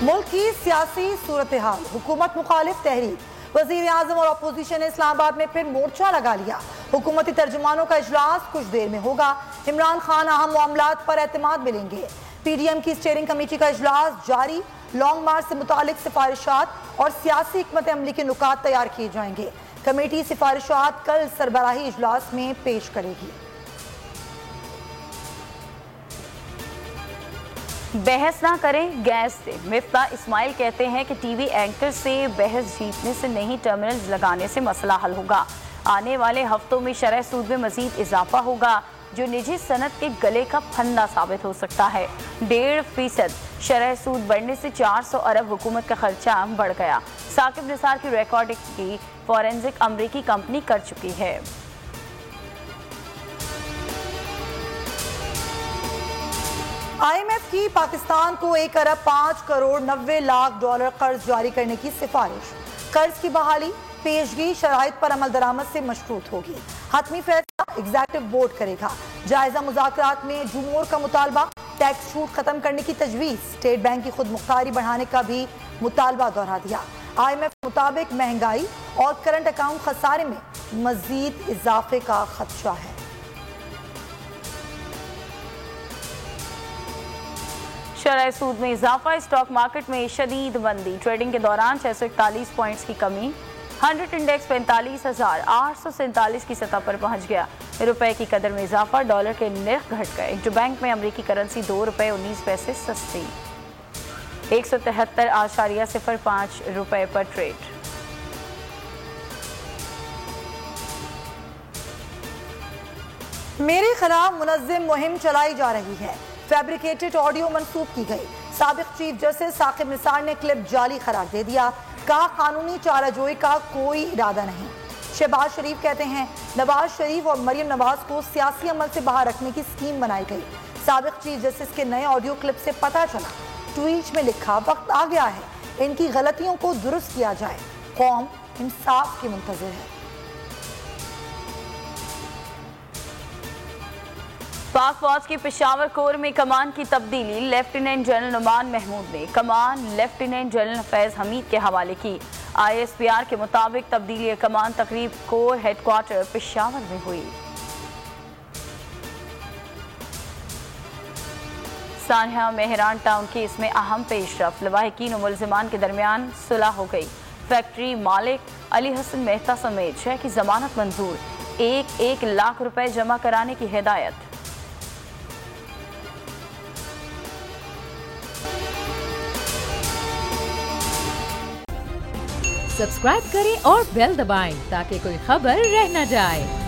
मुल्क की सियासी सूरत हाल, हुकूमत मुखालिफ तहरीक, वजीर आजम और अपोजिशन ने इस्लामाबाद में फिर मोर्चा लगा लिया। हुकूमती तर्जुमानों का इजलास कुछ देर में होगा। इमरान खान अहम मामलात पर एतमाद मिलेंगे। PDM की स्टीयरिंग कमेटी का इजलास जारी। लॉन्ग मार्च से मुतालिक सिफारिशात और सियासी हिकमत अमली के नुकात तैयार किए जाएंगे। कमेटी सिफारिशात कल सरबराही इजलास में पेश करेगी। बहस ना करें गैस से, मिफ्ता इस्माइल कहते हैं कि टीवी एंकर से बहस जीतने से नहीं, टर्मिनल्स लगाने से मसला हल होगा। आने वाले हफ्तों में शरह सूद में मजीद इजाफा होगा, जो निजी सनत के गले का फंदा साबित हो सकता है। 1.5% शरह सूद बढ़ने से 400 अरब हुकूमत का खर्चा बढ़ गया। साकिब निसार की रिकॉर्डिंग की फॉरेंसिक अमरीकी कंपनी कर चुकी है। IMF की पाकिस्तान को 1 अरब 5 करोड़ 90 लाख डॉलर कर्ज जारी करने की सिफारिश। कर्ज की बहाली पेशगी शराइत पर अमल दरामद से मशरूत होगी। हतमी फैसला एग्जीक्यूटिव बोर्ड करेगा। जायजा मुज़ाकरात में जमहूर का मुतालबा, टैक्स छूट खत्म करने की तजवीज़। स्टेट बैंक की खुद मुख्तारी बढ़ाने का भी मुतालबा दोहरा दिया। IMF के मुताबिक महंगाई और करंट अकाउंट खसारे में मजीद इजाफे का खदशा है। शरह सूद में इजाफा, स्टॉक मार्केट में शदीद मंदी। ट्रेडिंग के दौरान 641 पॉइंट्स की कमी। 100 इंडेक्स 45,847 की सतह पर पहुंच गया। रुपए की कदर में इजाफा, डॉलर के निर्ख घट गए। इंटरबैंक में अमरीकी करेंसी ₹2.19 सस्ती, 173.05 रुपए पर ट्रेड। मेरे खिलाफ मुनज़्ज़म मुहिम चलाई जा रही है। फैब्रिकेटेड ऑडियो मंसूब की गई। साबिक चीफ जस्टिस साकिब निसार ने क्लिप जाली करार दे दिया। कहा कानूनी चाराजोई का कोई इरादा नहीं। शहबाज शरीफ कहते हैं नवाज शरीफ और मरियम नवाज को सियासी अमल से बाहर रखने की स्कीम बनाई गई। साबिक चीफ जस्टिस के नए ऑडियो क्लिप से पता चला। ट्वीट में लिखा, वक्त आ गया है इनकी गलतियों को दुरुस्त किया जाए। कौम इंसाफ की मुंतज़िर है। पाक फौज की पेशावर कोर में कमान की तब्दीली। लेफ्टिनेंट जनरल नुमान महमूद ने कमान लेफ्टिनेंट जनरल फैज हमीद के हवाले की। ISPR के मुताबिक तब्दीली कमान तकरीब कोर हेडक्वार्टर पेशावर में हुई। सानिया मेहरान टाउन केस में अहम पेशरफ। लवाहिकीन और मुल्जिमान के दरमियान सुलह हो गई। फैक्ट्री मालिक अली हसन मेहता समेत 6 की जमानत मंजूर। 1 लाख रुपए जमा कराने की हिदायत। सब्सक्राइब करें और बेल दबाएं ताकि कोई खबर रह न जाए।